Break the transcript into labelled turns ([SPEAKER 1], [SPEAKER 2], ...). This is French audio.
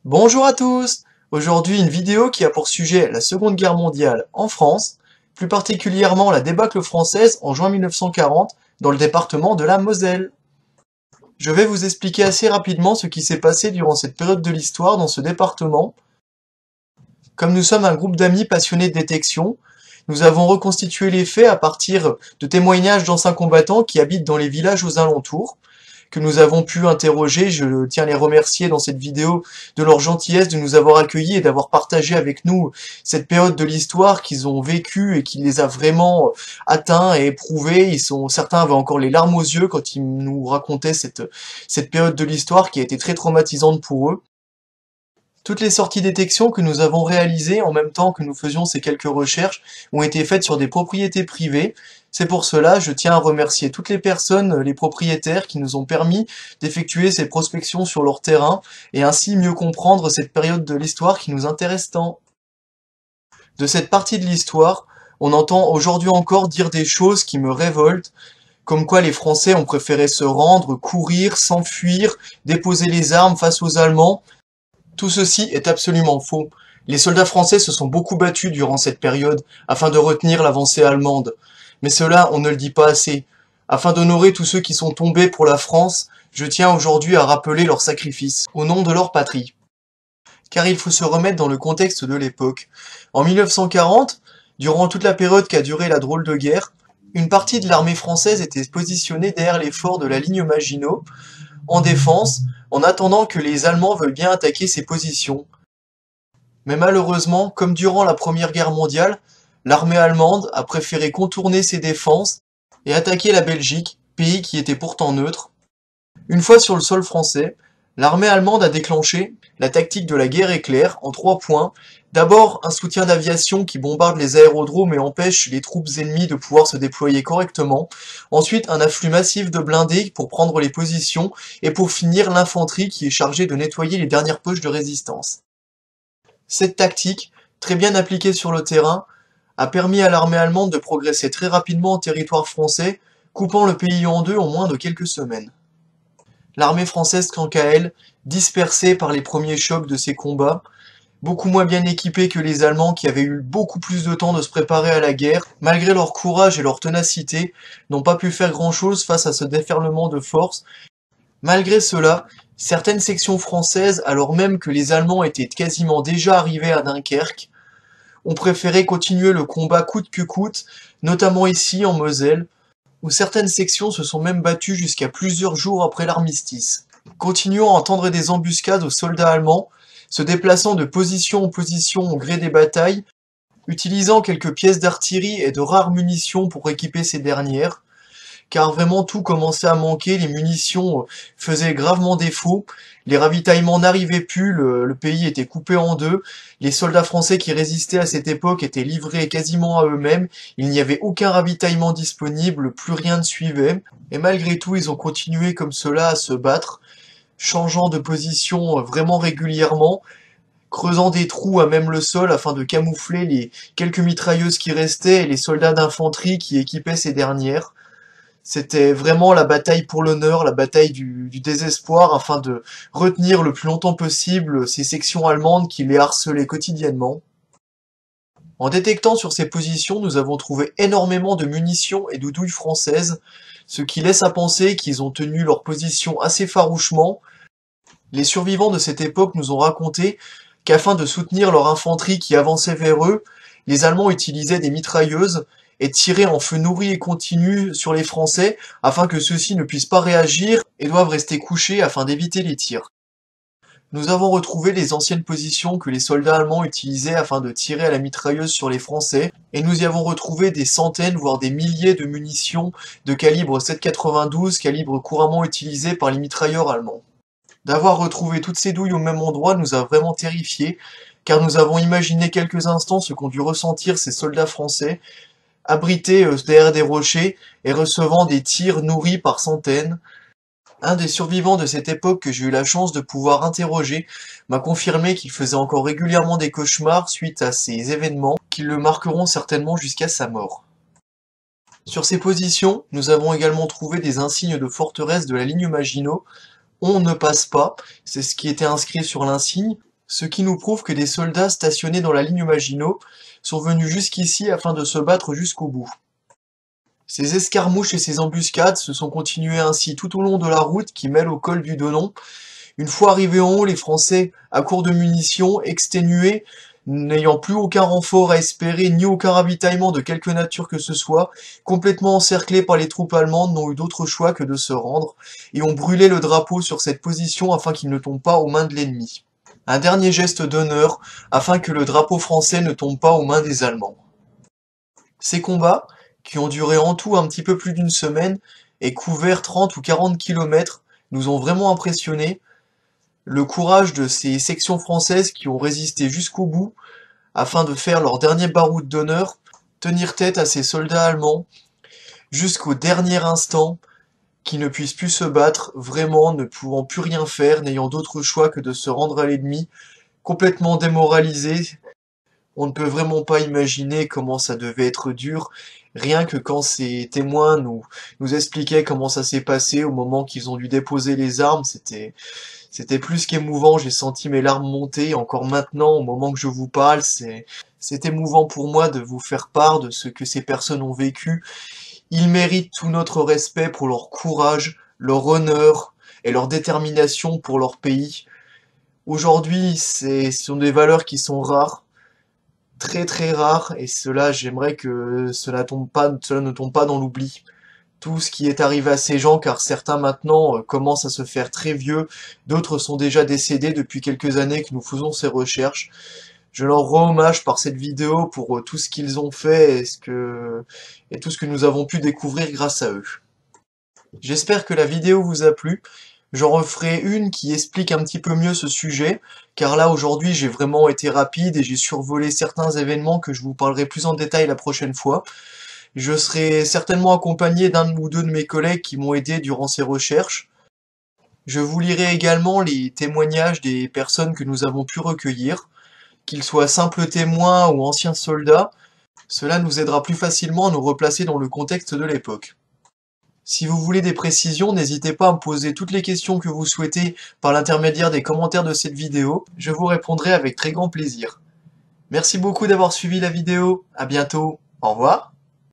[SPEAKER 1] Bonjour à tous! Aujourd'hui une vidéo qui a pour sujet la Seconde Guerre mondiale en France, plus particulièrement la débâcle française en juin 1940 dans le département de la Moselle. Je vais vous expliquer assez rapidement ce qui s'est passé durant cette période de l'histoire dans ce département. Comme nous sommes un groupe d'amis passionnés de détection, nous avons reconstitué les faits à partir de témoignages d'anciens combattants qui habitent dans les villages aux alentours, que nous avons pu interroger. Je tiens à les remercier dans cette vidéo de leur gentillesse de nous avoir accueillis et d'avoir partagé avec nous cette période de l'histoire qu'ils ont vécue et qui les a vraiment atteints et éprouvés. Certains avaient encore les larmes aux yeux quand ils nous racontaient cette période de l'histoire qui a été très traumatisante pour eux. Toutes les sorties détection que nous avons réalisées en même temps que nous faisions ces quelques recherches ont été faites sur des propriétés privées. C'est pour cela, je tiens à remercier toutes les personnes, les propriétaires qui nous ont permis d'effectuer ces prospections sur leur terrain et ainsi mieux comprendre cette période de l'histoire qui nous intéresse tant. De cette partie de l'histoire, on entend aujourd'hui encore dire des choses qui me révoltent, comme quoi les Français ont préféré se rendre, courir, s'enfuir, déposer les armes face aux Allemands. Tout ceci est absolument faux. Les soldats français se sont beaucoup battus durant cette période afin de retenir l'avancée allemande. Mais cela, on ne le dit pas assez. Afin d'honorer tous ceux qui sont tombés pour la France, je tiens aujourd'hui à rappeler leur sacrifice, au nom de leur patrie. Car il faut se remettre dans le contexte de l'époque. En 1940, durant toute la période qu'a duré la drôle de guerre, une partie de l'armée française était positionnée derrière les forts de la ligne Maginot, en défense, en attendant que les Allemands veuillent bien attaquer ces positions. Mais malheureusement, comme durant la Première Guerre mondiale, l'armée allemande a préféré contourner ses défenses et attaquer la Belgique, pays qui était pourtant neutre. Une fois sur le sol français, l'armée allemande a déclenché la tactique de la guerre éclair en 3 points. D'abord, un soutien d'aviation qui bombarde les aérodromes et empêche les troupes ennemies de pouvoir se déployer correctement. Ensuite, un afflux massif de blindés pour prendre les positions. Et pour finir, l'infanterie qui est chargée de nettoyer les dernières poches de résistance. Cette tactique, très bien appliquée sur le terrain, a permis à l'armée allemande de progresser très rapidement en territoire français, coupant le pays en deux en moins de quelques semaines. L'armée française, quant à elle, dispersée par les premiers chocs de ces combats, beaucoup moins bien équipés que les Allemands qui avaient eu beaucoup plus de temps de se préparer à la guerre, malgré leur courage et leur ténacité, n'ont pas pu faire grand-chose face à ce déferlement de force. Malgré cela, certaines sections françaises, alors même que les Allemands étaient quasiment déjà arrivés à Dunkerque, ont préféré continuer le combat coûte que coûte, notamment ici en Moselle, où certaines sections se sont même battues jusqu'à plusieurs jours après l'armistice, continuant à tendre des embuscades aux soldats allemands, se déplaçant de position en position au gré des batailles, utilisant quelques pièces d'artillerie et de rares munitions pour équiper ces dernières, car vraiment tout commençait à manquer, les munitions faisaient gravement défaut, les ravitaillements n'arrivaient plus, le pays était coupé en deux, les soldats français qui résistaient à cette époque étaient livrés quasiment à eux-mêmes, il n'y avait aucun ravitaillement disponible, plus rien ne suivait, et malgré tout ils ont continué comme cela à se battre, changeant de position vraiment régulièrement, creusant des trous à même le sol afin de camoufler les quelques mitrailleuses qui restaient et les soldats d'infanterie qui équipaient ces dernières. C'était vraiment la bataille pour l'honneur, la bataille du désespoir, afin de retenir le plus longtemps possible ces sections allemandes qui les harcelaient quotidiennement. En détectant sur ces positions, nous avons trouvé énormément de munitions et de douilles françaises, ce qui laisse à penser qu'ils ont tenu leur position assez farouchement. Les survivants de cette époque nous ont raconté qu'afin de soutenir leur infanterie qui avançait vers eux, les Allemands utilisaient des mitrailleuses et tiraient en feu nourri et continu sur les Français afin que ceux-ci ne puissent pas réagir et doivent rester couchés afin d'éviter les tirs. Nous avons retrouvé les anciennes positions que les soldats allemands utilisaient afin de tirer à la mitrailleuse sur les Français, et nous y avons retrouvé des centaines voire des milliers de munitions de calibre 7,92, calibre couramment utilisé par les mitrailleurs allemands. D'avoir retrouvé toutes ces douilles au même endroit nous a vraiment terrifiés, car nous avons imaginé quelques instants ce qu'ont dû ressentir ces soldats français, abrités derrière des rochers et recevant des tirs nourris par centaines. Un des survivants de cette époque que j'ai eu la chance de pouvoir interroger m'a confirmé qu'il faisait encore régulièrement des cauchemars suite à ces événements qui le marqueront certainement jusqu'à sa mort. Sur ces positions, nous avons également trouvé des insignes de forteresse de la ligne Maginot. On ne passe pas, c'est ce qui était inscrit sur l'insigne. ce qui nous prouve que des soldats stationnés dans la ligne Maginot sont venus jusqu'ici afin de se battre jusqu'au bout. Ces escarmouches et ces embuscades se sont continuées ainsi tout au long de la route qui mène au col du Donon. Une fois arrivés en haut, les Français, à court de munitions, exténués, n'ayant plus aucun renfort à espérer, ni aucun ravitaillement de quelque nature que ce soit, complètement encerclés par les troupes allemandes, n'ont eu d'autre choix que de se rendre, et ont brûlé le drapeau sur cette position afin qu'il ne tombe pas aux mains de l'ennemi. Un dernier geste d'honneur, afin que le drapeau français ne tombe pas aux mains des Allemands. Ces combats, qui ont duré en tout un petit peu plus d'une semaine, et couvert 30 ou 40 kilomètres, nous ont vraiment impressionnés. Le courage de ces sections françaises qui ont résisté jusqu'au bout, afin de faire leur dernier baroud d'honneur, tenir tête à ces soldats allemands, jusqu'au dernier instant, qui ne puissent plus se battre, vraiment ne pouvant plus rien faire, n'ayant d'autre choix que de se rendre à l'ennemi, complètement démoralisés. On ne peut vraiment pas imaginer comment ça devait être dur, rien que quand ces témoins nous expliquaient comment ça s'est passé au moment qu'ils ont dû déposer les armes, c'était plus qu'émouvant, j'ai senti mes larmes monter, encore maintenant, au moment que je vous parle, c'est émouvant pour moi de vous faire part de ce que ces personnes ont vécu. Ils méritent tout notre respect pour leur courage, leur honneur et leur détermination pour leur pays. Aujourd'hui, ce sont des valeurs qui sont rares, très très rares, et cela, j'aimerais que cela ne tombe pas dans l'oubli. Tout ce qui est arrivé à ces gens, car certains maintenant commencent à se faire très vieux, d'autres sont déjà décédés depuis quelques années que nous faisons ces recherches. Je leur rends hommage par cette vidéo pour tout ce qu'ils ont fait et tout ce que nous avons pu découvrir grâce à eux. J'espère que la vidéo vous a plu. J'en referai une qui explique un petit peu mieux ce sujet, car là aujourd'hui j'ai vraiment été rapide et j'ai survolé certains événements que je vous parlerai plus en détail la prochaine fois. Je serai certainement accompagné d'un ou deux de mes collègues qui m'ont aidé durant ces recherches. Je vous lirai également les témoignages des personnes que nous avons pu recueillir, qu'ils soient simples témoins ou anciens soldats. Cela nous aidera plus facilement à nous replacer dans le contexte de l'époque. Si vous voulez des précisions, n'hésitez pas à me poser toutes les questions que vous souhaitez par l'intermédiaire des commentaires de cette vidéo, je vous répondrai avec très grand plaisir. Merci beaucoup d'avoir suivi la vidéo, à bientôt, au revoir.